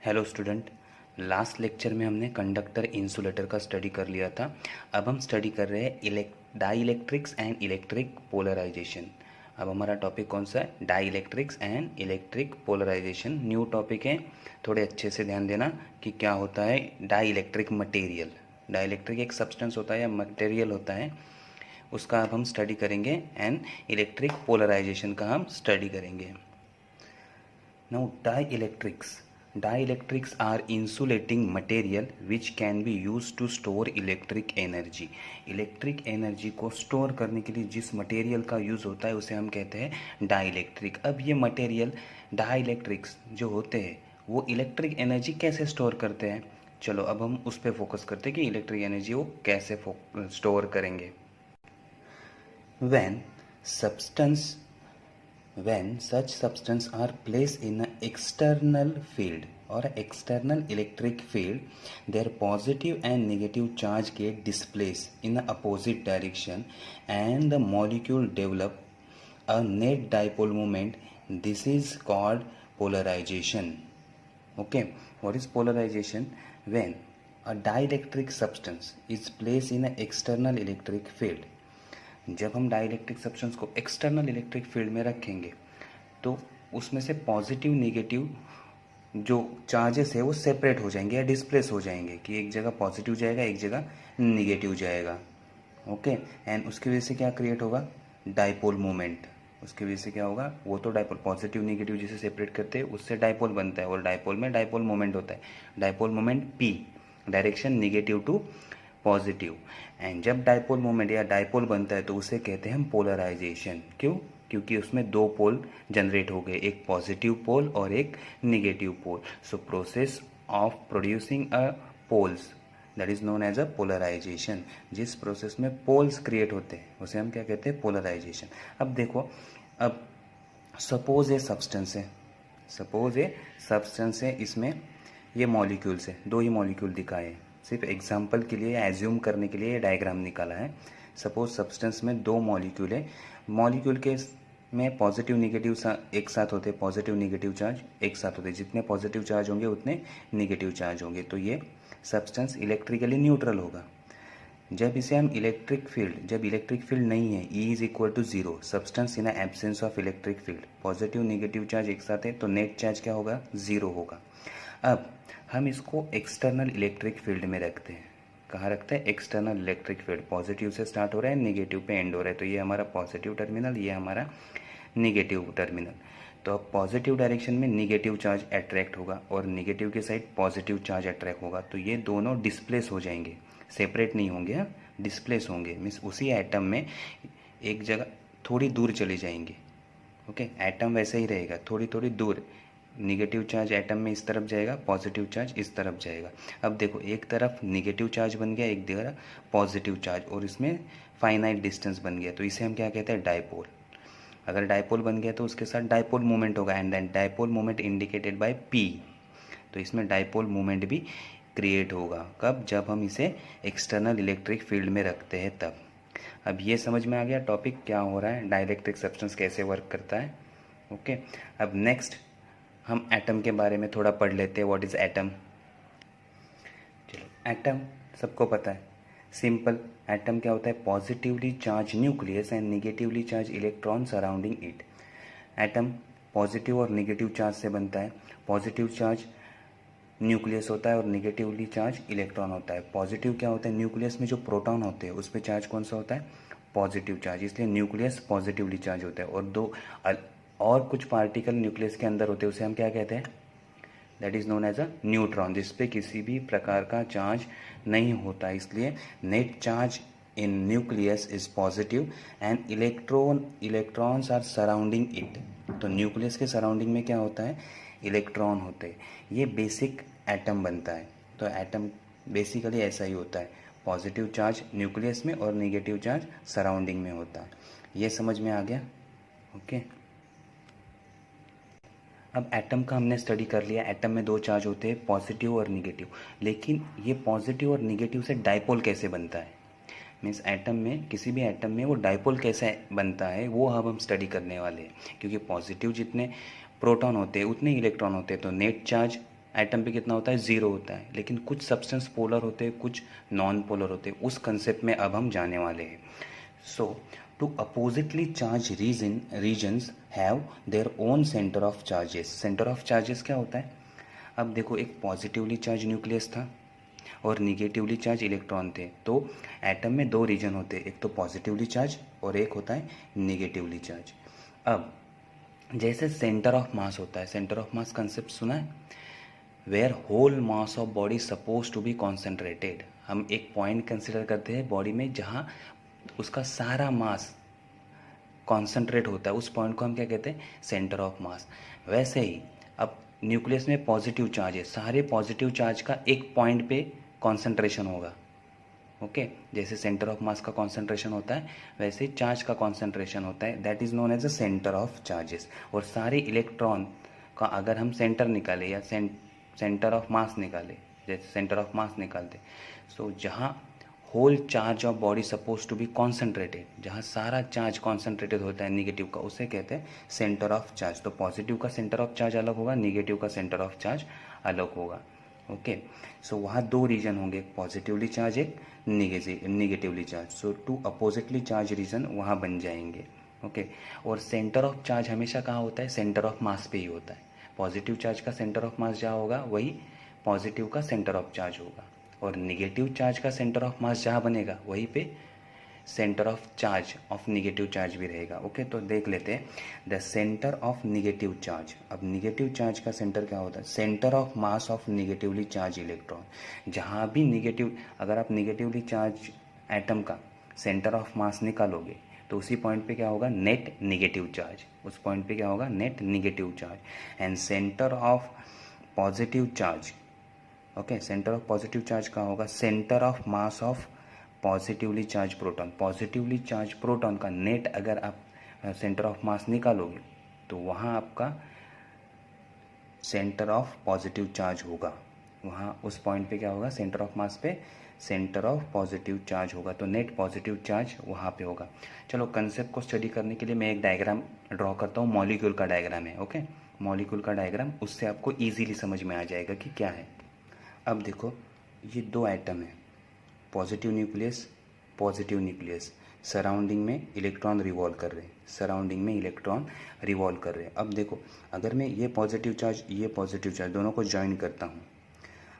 Hello student. Last lecture में हमने conductor insulator का स्टडी कर लिया था। अब हम स्टडी कर रहे हैं dielectrics and electric polarisation. अब हमारा टॉपिक कौन सा है? Dielectrics and electric polarisation. New topic है, थोड़े अच्छे से ध्यान देना कि क्या होता है dielectric material. Dielectric एक सब्सटेंस होता है या मटेरियल होता है, उसका अब हम स्टडी करेंगे। एंड इलेक्ट्रिक पोलराइजेशन का हम स्टडी करेंगे। Now dielectrics are insulating material which can be used to store electric energy. Electric energy को स्टोर करने के लिए जिस मटेरियल का यूज़ होता है उसे हम कहते हैं डाइलेक्ट्रिक। अब ये मटेरियल डाइलेक्ट्रिक्स जो होते हैं वो इलेक्ट्रिक एनर्जी कैसे स्टोर करते हैं, चलो अब हम उस पर फोकस करते हैं कि इलेक्ट्रिक एनर्जी वो कैसे स्टोर करेंगे। When substance when such substance are placed in an external field or external electric field, their positive and negative charge get displaced in the opposite direction and the molecule develop a net dipole moment. This is called polarization. Okay, what is polarization? When a dielectric substance is placed in an external electric field, जब हम dielectric substance को external electric field में रखेंगे तो उसमें से positive negative जो charges है वो सेपरेट हो जाएंगे या डिस्प्लेस हो जाएंगे, कि एक जगह पॉजिटिव जाएगा एक जगह नेगेटिव जाएगा। ओके, एंड उसकी वजह से क्या क्रिएट होगा? Dipole moment. उसकी वजह से क्या होगा? वो तो डाइपोल पॉजिटिव नेगेटिव जिसे सेपरेट करते हैं उससे डाइपोल बनता है और डाइपोल में डाइपोल मोमेंट होता है। Dipole moment P, direction negative to positive. And जब डाइपोल मोमेंट या डाइपोल बनता है तो उसे कहते हैं हम पोलराइजेशन। क्यों? क्योंकि उसमें दो पोल जनरेट हो गए, एक पॉजिटिव पोल और एक negative pole. So process of producing a poles that is known as a polarisation. जिस प्रोसेस में पोल्स क्रिएट होते हैं उसे हम क्या कहते हैं? पोलराइजेशन। अब देखो, अब सपोज ए सब्सटेंस है, इसमें ये मॉलिक्यूल्स है, दो ही मॉलिक्यूल दिखाए हैं, सिर्फ एग्जाम्पल के लिए एज्यूम करने के लिए ये डायग्राम निकाला है। सपोज सब्सटेंस में दो मॉलिक्यूल है, मॉलिक्यूल के में पॉजिटिव नेगेटिव एक साथ होते हैं, पॉजिटिव नेगेटिव चार्ज एक साथ होते हैं, जितने पॉजिटिव चार्ज होंगे उतने नेगेटिव चार्ज होंगे, तो ये सब्सटेंस इलेक्ट्रिकली न्यूट्रल होगा। जब इसे हम इलेक्ट्रिक फील्ड नहीं है, E is equal to 0, substance in absence of electric field, positive negative charge एक साथ है तो नेट चार्ज क्या होगा? 0 होगा। अब हम इसको एक्सटर्नल इलेक्ट्रिक फील्ड में रखते हैं। कहाँ रखते हैं? External electric field. पॉजिटिव से स्टार्ट हो रहा है, नेगेटिव पे एंड हो रहा है, तो ये हमारा पॉजिटिव टर्मिनल, ये हमारा नेगेटिव टर्मिनल। तो अब पॉजिटिव डायरेक्शन में नेगेटिव चार्ज अट्रैक्ट होगा और नेगेटिव के साइड पॉजिटिव चार्ज अट्रैक्ट होगा, तो ये दोनों डिस्प्लेस हो जाएंगे, सेपरेट नहीं होंगे, डिस्प्लेस होंगे। मीन्स उसी एटम में एक जगह थोड़ी दूर चले जाएंगे। ओके, एटम वैसे ही रहेगा, थोड़ी थोड़ी दूर। निगेटिव चार्ज एटम में इस तरफ जाएगा, पॉजिटिव चार्ज इस तरफ जाएगा। अब देखो, एक तरफ निगेटिव चार्ज बन गया, एक तरफ पॉजिटिव चार्ज, और इसमें फाइनाइट डिस्टेंस बन गया, तो इसे हम क्या कहते हैं? डाइपोल। अगर डाइपोल बन गया तो उसके साथ डाइपोल मोमेंट होगा, and then dipole moment indicated by P, तो इसमें डाइपोल मोमेंट भी क्रिएट होगा। कब? जब हम इसे एक्सटर्नल इलेक्ट्रिक फील्ड में रखते हैं तब। अब ये समझ में आ गया टॉपिक क्या हो रहा है, डाइलेक्ट्रिक सब्सटेंस कैसे वर्क करता है। ओके, अब नेक्स्ट हम एटम के बारे में थोड़ा पढ़ लेते हैं। What is atom? चलो, एटम सबको पता है, सिंपल। एटम क्या होता है? Positively charge nucleus and negatively charge electron surrounding it. Atom positive और नेगेटिव चार्ज से बनता है। पॉजिटिव चार्ज न्यूक्लियस होता है और नेगेटिवली चार्ज इलेक्ट्रॉन होता है। पॉजिटिव क्या होता है? न्यूक्लियस में जो प्रोटॉन होते हैं उस पर चार्ज कौन सा होता है? पॉजिटिव चार्ज, इसलिए न्यूक्लियस पॉजिटिवली चार्ज होता है। और दो और कुछ पार्टिकल न्यूक्लियस के अंदर होते हैं, उसे हम क्या कहते हैं? That is known as a neutron, जिस पे किसी भी प्रकार का चार्ज नहीं होता, इसलिए net charge in nucleus is positive and electrons are surrounding it. तो न्यूक्लियस के सराउंडिंग में क्या होता है? इलेक्ट्रॉन होते हैं। ये बेसिक एटम बनता है। तो एटम बेसिकली ऐसा ही होता है, पॉजिटिव चार्ज न्यूक्लियस में और नेगेटिव चार्ज सराउंडिंग में होता है। ये समझ में आ गया? ओके, अब एटम का हमने स्टडी कर लिया। एटम में दो चार्ज होते हैं, पॉजिटिव और नेगेटिव। लेकिन ये पॉजिटिव और नेगेटिव से डाइपोल कैसे बनता है? मीन्स एटम में, किसी भी एटम में वो डाइपोल कैसे बनता है वो अब हम स्टडी करने वाले हैं। क्योंकि पॉजिटिव जितने प्रोटॉन होते हैं उतने इलेक्ट्रॉन होते हैं, तो नेट चार्ज एटम पे कितना होता है, 0 होता है। लेकिन कुछ सब्सटेंस पोलर होते हैं, कुछ नॉन पोलर होते हैं। उस कंसेप्ट में अब हम जाने वाले हैं। So two oppositely charge regions have their own centre of charges. Centre of charges क्या होता है? अब देखो, एक पॉजिटिवली चार्ज न्यूक्लियस था और निगेटिवली चार्ज इलेक्ट्रॉन थे। तो एटम में दो रीजन होते हैं, एक तो पॉजिटिवली चार्ज और एक होता है निगेटिवली चार्ज। अब जैसे सेंटर ऑफ मास होता है, सेंटर ऑफ मास कंसेप्ट सुना है? Where whole mass of body suppose to be concentrated. हम एक पॉइंट कंसिडर करते हैं बॉडी में जहाँ उसका सारा मास कॉन्सेंट्रेट होता है, उस पॉइंट को हम क्या कहते हैं, सेंटर ऑफ मास। वैसे ही अब न्यूक्लियस में पॉजिटिव चार्ज है, सारे पॉजिटिव चार्ज का एक पॉइंट पे कॉन्सेंट्रेशन होगा। ओके, जैसे सेंटर ऑफ मास का कॉन्सेंट्रेशन होता है वैसे चार्ज का कॉन्सेंट्रेशन होता है, that is known as a centre of charges. और सारे इलेक्ट्रॉन का अगर हम सेंटर निकाले या सेंटर ऑफ मास निकाले, जैसे सेंटर ऑफ मास निकालते, सो जहाँ whole charge of body suppose to be concentrated, जहाँ सारा चार्ज कॉन्सेंट्रेटेड होता है निगेटिव का, उसे कहते हैं सेंटर ऑफ चार्ज। तो पॉजिटिव का सेंटर ऑफ चार्ज अलग होगा, निगेटिव का सेंटर ऑफ चार्ज अलग होगा। ओके, सो वहाँ दो रीजन होंगे, एक पॉजिटिवली चार्ज, एक negatively charge. So two oppositely charge region वहाँ बन जाएंगे। ओके, और सेंटर ऑफ चार्ज हमेशा कहाँ होता है, सेंटर ऑफ मास पे ही होता है। पॉजिटिव चार्ज का सेंटर ऑफ मास जहाँ होगा वही पॉजिटिव का सेंटर ऑफ चार्ज होगा, और निगेटिव चार्ज का सेंटर ऑफ मास जहाँ बनेगा वहीं पे centre of charge of negative charge भी रहेगा। ओके, तो देख लेते हैं the centre of negative charge. अब निगेटिव चार्ज का सेंटर क्या होता है, centre of mass of negatively charge electron. जहाँ भी निगेटिव, अगर आप निगेटिवली चार्ज एटम का सेंटर ऑफ मास निकालोगे तो उसी पॉइंट पे क्या होगा, नेट निगेटिव चार्ज। उस पॉइंट पे क्या होगा, net negative charge. And centre of positive charge, okay, centre of positive charge का होगा centre of mass of positively charge proton. Positively charge proton का नेट अगर आप सेंटर ऑफ मास निकालोगे तो वहाँ आपका सेंटर ऑफ पॉजिटिव चार्ज होगा। वहाँ उस पॉइंट पे क्या होगा, सेंटर ऑफ मास पे सेंटर ऑफ पॉजिटिव चार्ज होगा, तो नेट पॉजिटिव चार्ज वहाँ पे होगा। चलो, कंसेप्ट को स्टडी करने के लिए मैं एक डायग्राम ड्रॉ करता हूँ, मॉलिक्यूल का डायग्राम है। ओके, मॉलिक्यूल का डायग्राम, उससे आपको ईजीली समझ में आ जाएगा कि क्या है। अब देखो, ये दो एटम है, positive nucleus, positive nucleus, surrounding में इलेक्ट्रॉन रिवॉल्व कर रहे हैं, सराउंडिंग में इलेक्ट्रॉन रिवॉल्व कर रहे हैं। अब देखो, अगर मैं ये पॉजिटिव चार्ज दोनों को ज्वाइन करता हूँ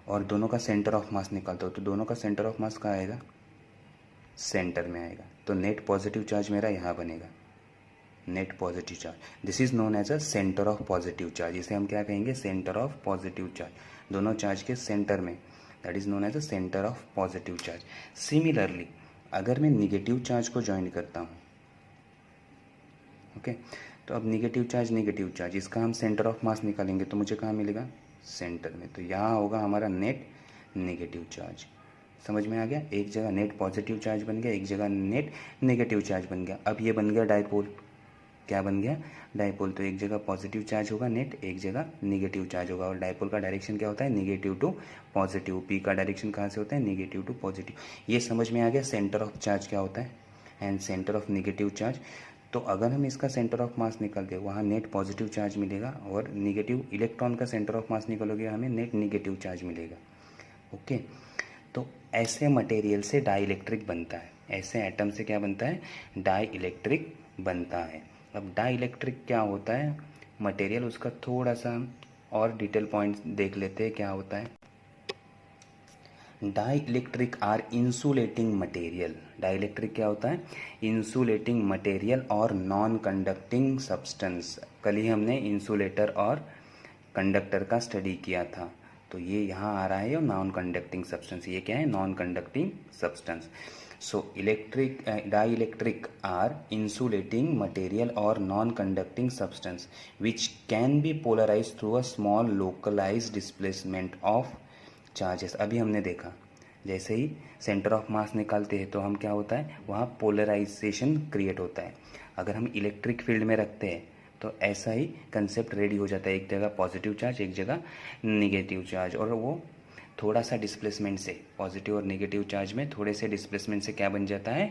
और दोनों का सेंटर ऑफ मास निकालता हूँ, तो दोनों का सेंटर ऑफ मास कहाँ आएगा, सेंटर में आएगा। तो नेट पॉजिटिव चार्ज मेरा यहाँ बनेगा, net positive charge. This is known as a centre of positive charge. इसे हम क्या कहेंगे, सेंटर ऑफ पॉजिटिव चार्ज। दोनों चार्ज के सेंटर में, that is known as a centre of positive charge. Similarly अगर मैं निगेटिव चार्ज को ज्वाइन करता हूँ, ओके, तो अब निगेटिव चार्ज, इसका हम सेंटर ऑफ मास निकालेंगे तो मुझे कहाँ मिलेगा, सेंटर में। तो यहाँ होगा हमारा नेट निगेटिव चार्ज। समझ में आ गया, एक जगह नेट पॉजिटिव चार्ज बन गया, एक जगह नेट नेगेटिव चार्ज बन गया। अब ये बन गया डायपोल। क्या बन गया, डायपोल। तो एक जगह पॉजिटिव चार्ज होगा नेट, एक जगह निगेटिव चार्ज होगा। और डायपोल का डायरेक्शन क्या होता है, निगेटिव टू पॉजिटिव। पी का डायरेक्शन कहाँ से होता है, निगेटिव टू पॉजिटिव। ये समझ में आ गया सेंटर ऑफ चार्ज क्या होता है and centre of negative charge. तो अगर हम इसका सेंटर ऑफ मास निकाल दे, वहाँ नेट पॉजिटिव चार्ज मिलेगा, और निगेटिव इलेक्ट्रॉन का सेंटर ऑफ मास निकालोगे हमें नेट निगेटिव चार्ज मिलेगा। ओके, तो ऐसे मटेरियल से डाई इलेक्ट्रिक बनता है, ऐसे एटम से क्या बनता है, डाई इलेक्ट्रिक बनता है। अब डाई इलेक्ट्रिक क्या होता है मटेरियल, उसका थोड़ा सा और डिटेल पॉइंट्स देख लेते हैं क्या होता है। Dielectric are insulating material. Dielectric क्या होता है, इंसुलेटिंग मटेरियल और नॉन कंडक्टिंग सब्सटेंस। कल ही हमने इंसुलेटर और कंडक्टर का स्टडी किया था, तो ये यहाँ आ रहा है और नॉन कंडक्टिंग सब्सटेंस। ये क्या है, non conducting substance. So dielectric are insulating material और non conducting substance which can be polarise through a small localise displacement of charges. अभी हमने देखा, जैसे ही सेंटर ऑफ मास निकालते हैं तो हम क्या होता है, वहाँ पोलराइजेशन क्रिएट होता है। अगर हम इलेक्ट्रिक फील्ड में रखते हैं तो ऐसा ही कंसेप्ट रेडी हो जाता है, एक जगह पॉजिटिव चार्ज, एक जगह निगेटिव चार्ज, और वो थोड़ा सा डिस्प्लेसमेंट से, पॉजिटिव और निगेटिव चार्ज में थोड़े से डिस्प्लेसमेंट से क्या बन जाता है,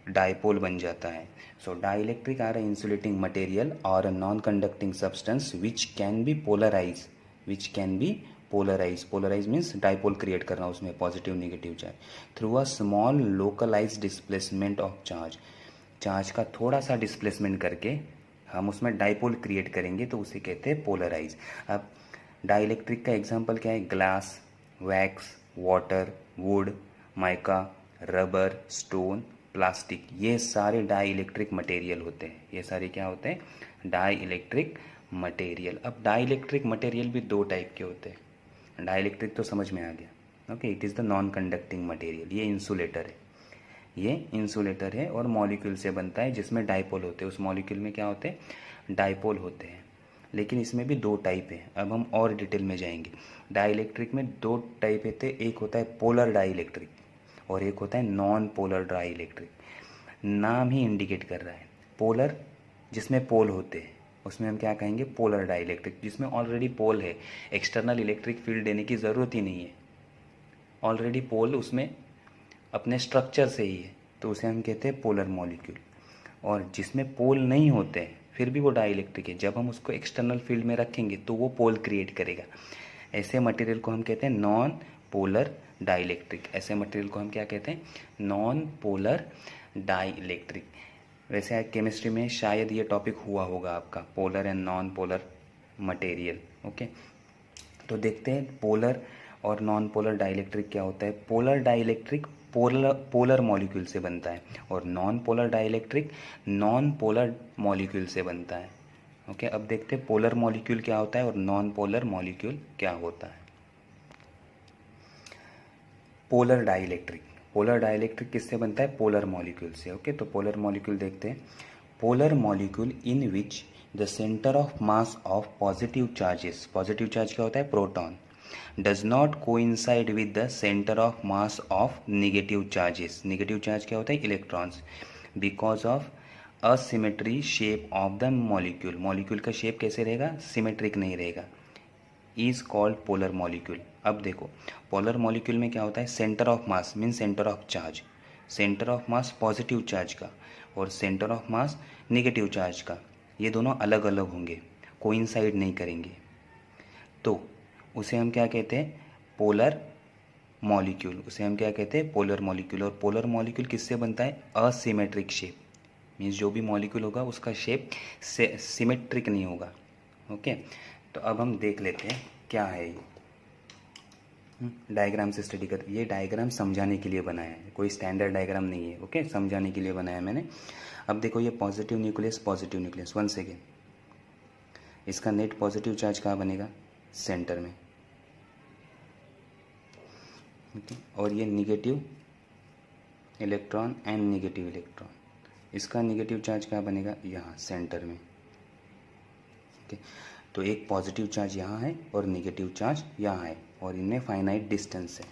डायपोल बन जाता है। So dielectric are insulating material और non conducting substance which can be polarise which can be polarise. Polarise means dipole create करना उसमें positive negative charge through a small localise displacement of charge. Charge का थोड़ा सा displacement करके हम उसमें dipole create करेंगे तो उसे कहते हैं पोलराइज. अब डाइइलेक्ट्रिक का एग्जांपल क्या है? Glass, wax, water, would, mica, rubber, stone, plastic, ये सारे डाइइलेक्ट्रिक मटेरियल होते हैं. ये सारे क्या होते हैं? Dielectric material. अब डाइइलेक्ट्रिक मटेरियल भी दो टाइप के होते हैं. डाइइलेक्ट्रिक तो समझ में आ गया. Okay, it is the non conducting material. ये इंसुलेटर है. ये इंसुलेटर है और मॉलिक्यूल से बनता है जिसमें डाइपोल होते हैं. उस मॉलिक्यूल में क्या होते हैं? डाइपोल होते हैं. लेकिन इसमें भी दो टाइप है. अब हम और डिटेल में जाएंगे. डाइइलेक्ट्रिक में दो टाइप होते हैं. एक होता है पोलर डाइइलेक्ट्रिक और एक होता है नॉन पोलर डाइइलेक्ट्रिक. नाम ही इंडिकेट कर रहा है. पोलर जिसमें पोल होते हैं उसमें हम क्या कहेंगे? Polar dielectric. जिसमें ऑलरेडी पोल है, एक्सटर्नल इलेक्ट्रिक फील्ड देने की ज़रूरत ही नहीं है. ऑलरेडी पोल उसमें अपने स्ट्रक्चर से ही है तो उसे हम कहते हैं पोलर मॉलिक्यूल. और जिसमें पोल नहीं होते हैं फिर भी वो डाइइलेक्ट्रिक है. जब हम उसको एक्सटर्नल फील्ड में रखेंगे तो वो पोल क्रिएट करेगा. ऐसे मटेरियल को हम कहते हैं नॉन पोलर डाइइलेक्ट्रिक. ऐसे मटेरियल को हम क्या कहते हैं? Non polar dielectric. वैसे केमिस्ट्री में शायद ये टॉपिक हुआ होगा आपका, polar and non polar material. Okay, तो देखते हैं पोलर और नॉन पोलर डाइइलेक्ट्रिक क्या होता है. पोलर डाइइलेक्ट्रिक पोलर मॉलिक्यूल से बनता है और non polar dielectric non polar molecule से बनता है. ओके, अब देखते हैं पोलर मॉलिक्यूल क्या होता है और नॉन पोलर मॉलिक्यूल क्या होता है. Polar dielectric. पोलर डाइइलेक्ट्रिक किससे बनता है? पोलर मॉलिक्यूल से. ओके, तो पोलर मॉलिक्यूल देखते हैं. Polar molecule in which the centre of mass of positive charges. Positive charge क्या होता है? Proton. Does not coincide with the centre of mass of negative charges. Negative charge क्या होता है? Electrons. Because of asymmetry shape of the molecule. Molecule का shape कैसे रहेगा? Symmetric नहीं रहेगा. Is called polar molecule. अब देखो, पोलर मॉलिक्यूल में क्या होता है? Centre of mass mean centre of charge. Centre of mass positive charge का और centre of mass negative charge का, ये दोनों अलग अलग होंगे, कोइंसाइड नहीं करेंगे. तो उसे हम क्या कहते हैं? Polar molecule. उसे हम क्या कहते हैं? Polar molecule. और पोलर मॉलिक्यूल किससे बनता है? Asymmetric shape. मीन्स जो भी मॉलिक्यूल होगा उसका शेप सिमेट्रिक नहीं होगा. ओके, तो अब हम देख लेते हैं क्या है ये. डायग्राम से स्टडी कर. ये डायग्राम समझाने के लिए बनाया है, कोई स्टैंडर्ड डायग्राम नहीं है. ओके, समझाने के लिए बनाया मैंने. अब देखो, ये positive nucleus, positive nucleus. 1 second. इसका नेट पॉजिटिव चार्ज कहाँ बनेगा? सेंटर में. ओके, और ये negative electron and negative electron. इसका निगेटिव चार्ज कहाँ बनेगा? यहाँ सेंटर में. ओके, तो एक पॉजिटिव चार्ज यहाँ है और निगेटिव चार्ज यहाँ है और इनमें फाइनाइट डिस्टेंस है.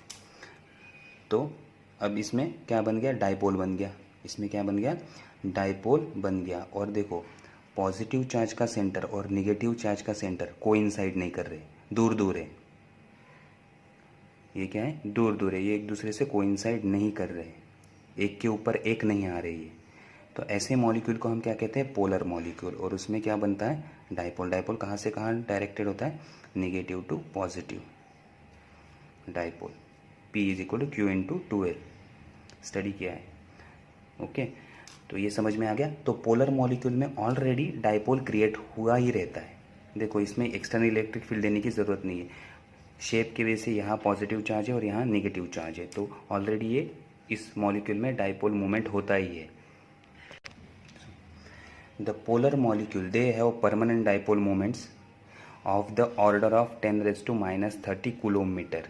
तो अब इसमें क्या बन गया? डाइपोल बन गया. इसमें क्या बन गया? डाइपोल बन गया. और देखो, पॉजिटिव चार्ज का सेंटर और निगेटिव चार्ज का सेंटर कोइंसाइड नहीं कर रहे, दूर दूर है. ये क्या है? दूर दूर है. ये एक दूसरे से कोइंसाइड नहीं कर रहे, एक के ऊपर एक नहीं आ रही है. तो ऐसे मॉलिक्यूल को हम क्या कहते हैं? Polar molecule. और उसमें क्या बनता है? डाइपोल. डाइपोल कहाँ से कहाँ डायरेक्टेड होता है? Negative to positive. Dipole P is equal to Q into 2L. Study किया है. ओके, तो ये समझ में आ गया. तो पोलर मॉलिक्यूल में ऑलरेडी डाइपोल क्रिएट हुआ ही रहता है. देखो, इसमें एक्सटर्नल इलेक्ट्रिक फील्ड देने की ज़रूरत नहीं है. शेप की वजह से यहाँ पॉजिटिव चार्ज है और यहाँ निगेटिव चार्ज है, तो ऑलरेडी ये इस मॉलिक्यूल में डाइपोल मूवमेंट होता ही है. The polar molecule, they have permanent dipole moments of the order of 10 raised to minus 30 कूलोमीटर.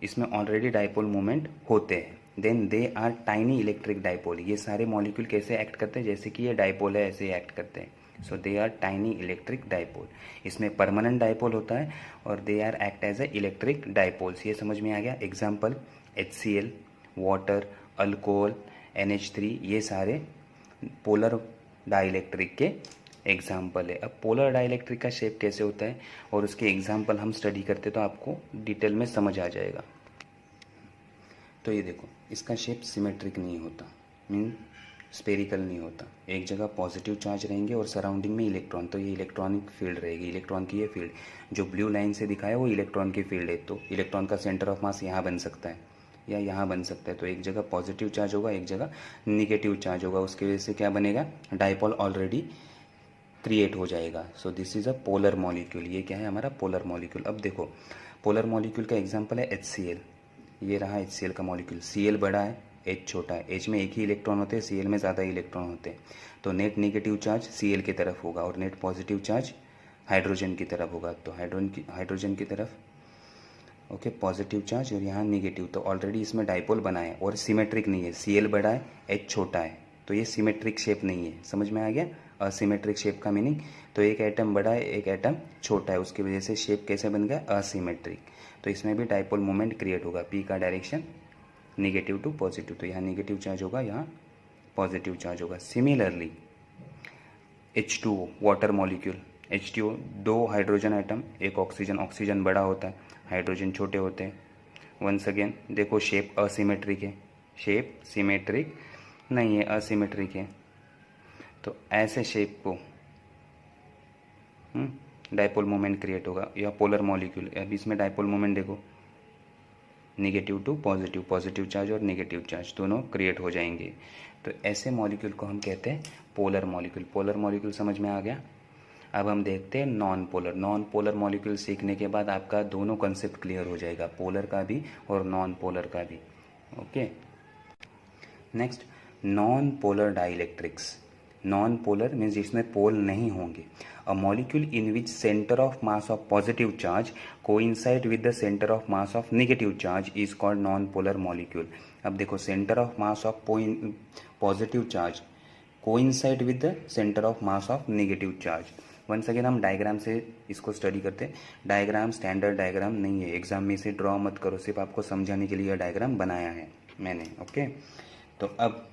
इसमें ऑलरेडी डाइपोल मूवमेंट होते हैं. Then they are tiny electric dipole. ये सारे मॉलिक्यूल कैसे एक्ट करते हैं? जैसे कि ये डाइपोल है ऐसे एक्ट करते हैं. So they are tiny electric dipole. इसमें परमानेंट डाइपोल होता है और they are act as a electric dipoles. ये समझ में आ गया. Example HCl, water, alcohol, NH3, ये सारे पोलर डाइइलेक्ट्रिक के एग्जाम्पल है. अब पोलर डाइइलेक्ट्रिक का शेप कैसे होता है और उसके एग्जाम्पल हम स्टडी करते तो आपको डिटेल में समझ आ जाएगा. तो ये देखो, इसका शेप सिमेट्रिक नहीं होता, मीन स्पेरिकल नहीं होता, एक जगह पॉजिटिव चार्ज रहेंगे और सराउंडिंग में इलेक्ट्रॉन, तो ये इलेक्ट्रॉनिक फील्ड रहेगी, इलेक्ट्रॉन की ये फील्ड जो ब्लू लाइन से दिखाया वो इलेक्ट्रॉन की फील्ड है। तो इलेक्ट्रॉन का सेंटर ऑफ मास यहाँ बन सकता है या यहाँ बन सकता है, तो एक जगह पॉजिटिव चार्ज होगा, एक जगह निगेटिव चार्ज होगा, उसकी वजह से क्या बनेगा, डाइपोल ऑलरेडी क्रिएट हो जाएगा। So this is a polar molecule, ये क्या है हमारा पोलर मॉलिक्यूल। अब देखो पोलर मॉलिक्यूल का एग्जांपल है HCl, ये रहा HCl का मॉलिक्यूल, Cl बड़ा है H छोटा है, H में एक ही इलेक्ट्रॉन होते हैं, Cl में ज़्यादा इलेक्ट्रॉन होते हैं, तो नेट नेगेटिव चार्ज Cl की तरफ होगा और नेट पॉजिटिव चार्ज हाइड्रोजन की तरफ होगा, तो हाइड्रोजन की तरफ ओके पॉजिटिव चार्ज और यहाँ नेगेटिव, तो ऑलरेडी इसमें डाइपोल बना है और सिमेट्रिक नहीं है, Cl बड़ा है H छोटा है, तो ये सिमेट्रिक शेप नहीं है, समझ में आ गया असिमेट्रिक शेप का मीनिंग। तो एक एटम बड़ा है एक एटम छोटा है, उसकी वजह से शेप कैसे बन गया, असिमेट्रिक, तो इसमें भी डाइपोल मोमेंट क्रिएट होगा, P का डायरेक्शन निगेटिव टू पॉजिटिव, तो यहाँ निगेटिव चार्ज होगा, यहाँ पॉजिटिव चार्ज होगा। Similarly H2O water molecule, H2O दो हाइड्रोजन आइटम, एक ऑक्सीजन, ऑक्सीजन बड़ा होता है, हाइड्रोजन छोटे होते हैं। वंस अगेन देखो शेप असिमेट्रिक है, शेप सिमेट्रिक नहीं है, असिमेट्रिक है, तो ऐसे शेप को डाइपोल मोमेंट क्रिएट होगा, यह पोलर मॉलिक्यूल। अब इसमें डाइपोल मोमेंट देखो negative to positive, positive charge और नेगेटिव चार्ज दोनों क्रिएट हो जाएंगे, तो ऐसे मॉलिक्यूल को हम कहते हैं पोलर मॉलिक्यूल। पोलर मॉलिक्यूल समझ में आ गया। अब हम देखते हैं non polar. Non polar molecule सीखने के बाद आपका दोनों कंसेप्ट क्लियर हो जाएगा, पोलर का भी और नॉन पोलर का भी। Okay, next non polar dielectrics. Non polar means जिसमें पोल नहीं होंगे। A molecule in which centre of mass of positive charge coincide with the centre of mass of negative charge is called non polar molecule. अब देखो centre of mass of positive charge coincide with the centre of mass of negative charge. Once again हम diagram से इसको study करते हैं। Diagram standard diagram नहीं है, exam में इसे ड्रॉ मत करो, सिर्फ आपको समझाने के लिए यह डायग्राम बनाया है मैंने। ओके, तो अब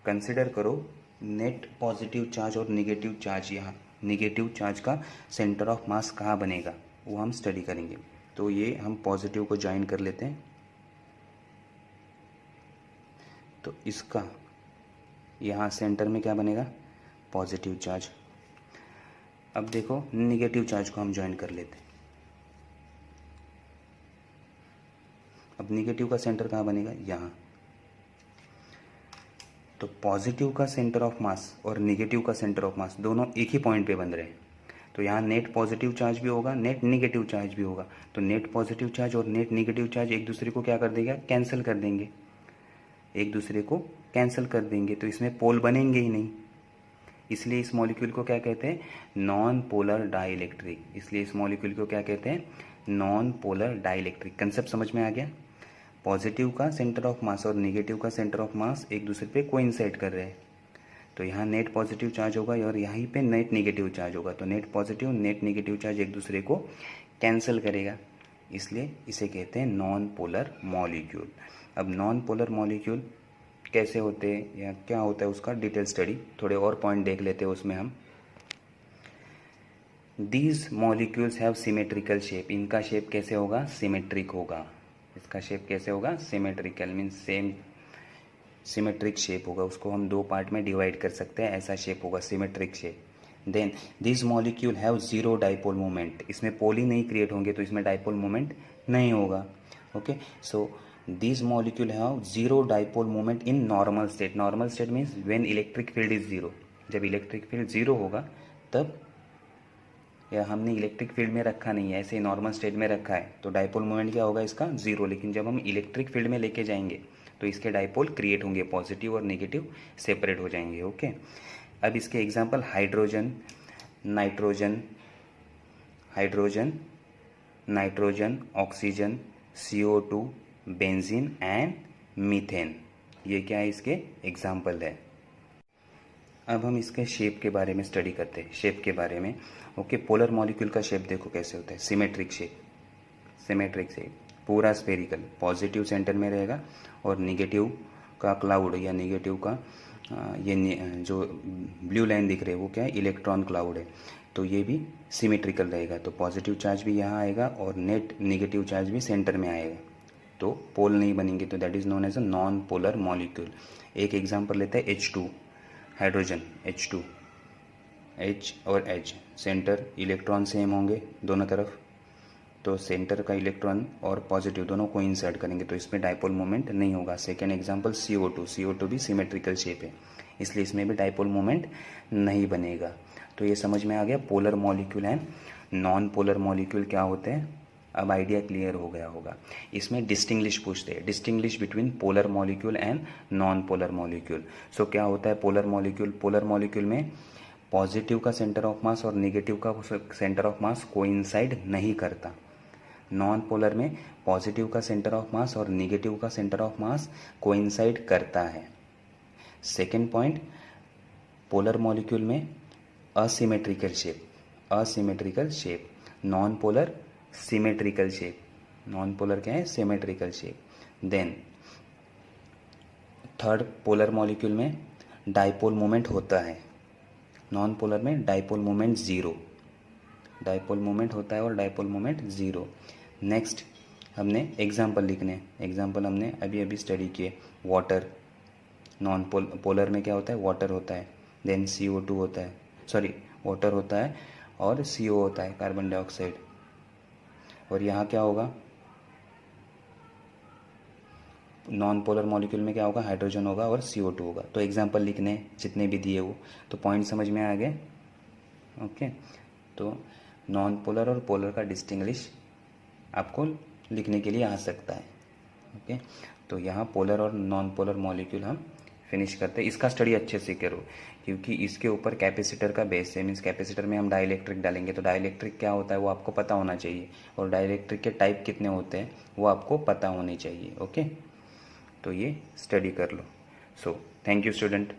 कंसिडर करो नेट पॉजिटिव चार्ज और निगेटिव चार्ज, यहाँ निगेटिव चार्ज का सेंटर ऑफ मास कहाँ बनेगा वो हम स्टडी करेंगे। तो ये हम पॉजिटिव को ज्वाइन कर लेते हैं, तो इसका यहाँ सेंटर में क्या बनेगा, पॉजिटिव चार्ज। अब देखो निगेटिव चार्ज को हम ज्वाइन कर लेते हैं, अब निगेटिव का सेंटर कहाँ बनेगा, यहाँ। तो पॉजिटिव का सेंटर ऑफ मास और निगेटिव का सेंटर ऑफ मास दोनों एक ही पॉइंट पे बन रहे हैं, तो यहाँ नेट पॉजिटिव चार्ज भी होगा, नेट निगेटिव चार्ज भी होगा। तो नेट पॉजिटिव चार्ज और नेट निगेटिव चार्ज एक दूसरे को क्या कर देगा, कैंसिल कर देंगे, एक दूसरे को कैंसिल कर देंगे, तो इसमें पोल बनेंगे ही नहीं। इसलिए इस मॉलिक्यूल को क्या कहते हैं, नॉन पोलर डाइइलेक्ट्रिक। इसलिए इस मॉलिक्यूल को क्या कहते हैं, नॉन पोलर डाइइलेक्ट्रिक। कंसेप्ट समझ में आ गया। पॉजिटिव का सेंटर ऑफ मास और निगेटिव का सेंटर ऑफ मास एक दूसरे पे कोइंसाइड कर रहे हैं, तो यहाँ नेट पॉजिटिव चार्ज होगा और यहीं पे नेट नेगेटिव चार्ज होगा, तो net positive net negative charge एक दूसरे को कैंसिल करेगा, इसलिए इसे कहते हैं नॉन पोलर मॉलिक्यूल। अब नॉन पोलर मॉलिक्यूल कैसे होते हैं या क्या होता है उसका डिटेल स्टडी, थोड़े और पॉइंट देख लेते हैं उसमें हम। These molecules have symmetrical shape, इनका शेप कैसे होगा, सिमेट्रिक होगा। इसका शेप कैसे होगा, symmetrical means same symmetric shape होगा, उसको हम दो पार्ट में डिवाइड कर सकते हैं, ऐसा शेप होगा symmetric shape. Then this molecule have zero dipole moment, इसमें पोल ही नहीं क्रिएट होंगे तो इसमें डाइपोल मोमेंट नहीं होगा। Okay, so this molecule have zero dipole moment in normal state. Normal state means when electric field is zero, जब electric field zero होगा तब, या हमने इलेक्ट्रिक फील्ड में रखा नहीं है, ऐसे नॉर्मल स्टेट में रखा है, तो डाइपोल मोमेंट क्या होगा इसका, जीरो। लेकिन जब हम इलेक्ट्रिक फील्ड में लेके जाएंगे तो इसके डाइपोल क्रिएट होंगे, पॉजिटिव और नेगेटिव सेपरेट हो जाएंगे। ओके, अब इसके example hydrogen, nitrogen, hydrogen, nitrogen, oxygen, CO2, benzene and methane, ये क्या है इसके एग्जाम्पल है। अब हम इसके शेप के बारे में स्टडी करते हैं, शेप के बारे में। ओके, पोलर मॉलिक्यूल का शेप देखो कैसे होता है, सिमेट्रिक शेप, सिमेट्रिक शेप, पूरा स्फेरिकल, पॉजिटिव सेंटर में रहेगा और निगेटिव का क्लाउड या निगेटिव का ये जो ब्लू लाइन दिख रही है वो क्या है, इलेक्ट्रॉन क्लाउड है, तो ये भी सिमेट्रिकल रहेगा। तो पॉजिटिव चार्ज भी यहाँ आएगा और नेट निगेटिव चार्ज भी सेंटर में आएगा, तो पोल नहीं बनेंगे, तो that is known as a non polar molecule. एक एग्जांपल लेते हैं H2। हाइड्रोजन H2, H और H, सेंटर इलेक्ट्रॉन सेम होंगे दोनों तरफ, तो सेंटर का इलेक्ट्रॉन और पॉजिटिव दोनों को इंसर्ट करेंगे तो इसमें डाइपोल मोमेंट नहीं होगा। सेकेंड एग्जांपल CO2 भी सिमेट्रिकल शेप है, इसलिए इसमें भी डाइपोल मोमेंट नहीं बनेगा। तो ये समझ में आ गया polar molecule and non polar molecule क्या होते हैं। अब आइडिया क्लियर हो गया होगा। इसमें डिस्टिंग्विश पूछते हैं, distinguish between polar molecule and non polar molecule. So क्या होता है पोलर मॉलिक्यूल, पोलर मॉलिक्यूल में पॉजिटिव का सेंटर ऑफ मास और नेगेटिव का सेंटर ऑफ मास कोइंसाइड नहीं करता। नॉन पोलर में पॉजिटिव का सेंटर ऑफ मास और नेगेटिव का सेंटर ऑफ मास कोइंसाइड करता है। सेकेंड पॉइंट, पोलर मॉलिक्यूल में asymmetrical shape, non polar symmetrical shape, non polar क्या है symmetrical shape. Then third, polar molecule में डाइपोल मोमेंट होता है, नॉन पोलर में dipole moment zero, dipole moment होता है और डाइपोल मोमेंट ज़ीरो। नेक्स्ट हमने एग्जाम्पल लिखने, एग्जाम्पल हमने अभी अभी स्टडी किए। वाटर, नॉन पोलर में क्या होता है वाटर होता है, देन CO2 होता है, सॉरी वाटर होता है और CO होता है कार्बन डाइऑक्साइड, और यहाँ क्या होगा नॉन पोलर मॉलिक्यूल में क्या होगा हाइड्रोजन होगा और CO2 होगा। तो एग्जाम्पल लिखने जितने भी दिए वो, तो पॉइंट समझ में आ गए। ओके, तो नॉन पोलर और पोलर का डिस्टिंग्विश आपको लिखने के लिए आ सकता है। ओके, तो यहाँ पोलर और नॉन पोलर मॉलिक्यूल हम फिनिश करते हैं। इसका स्टडी अच्छे से करो क्योंकि इसके ऊपर कैपेसिटर का बेस है, मीन्स कैपेसिटर में हम डाइलेक्ट्रिक डालेंगे, तो डाइलेक्ट्रिक क्या होता है वो आपको पता होना चाहिए, और डाइलेक्ट्रिक के टाइप कितने होते हैं वो आपको पता होने चाहिए। ओके, तो ये स्टडी कर लो। So thank you student.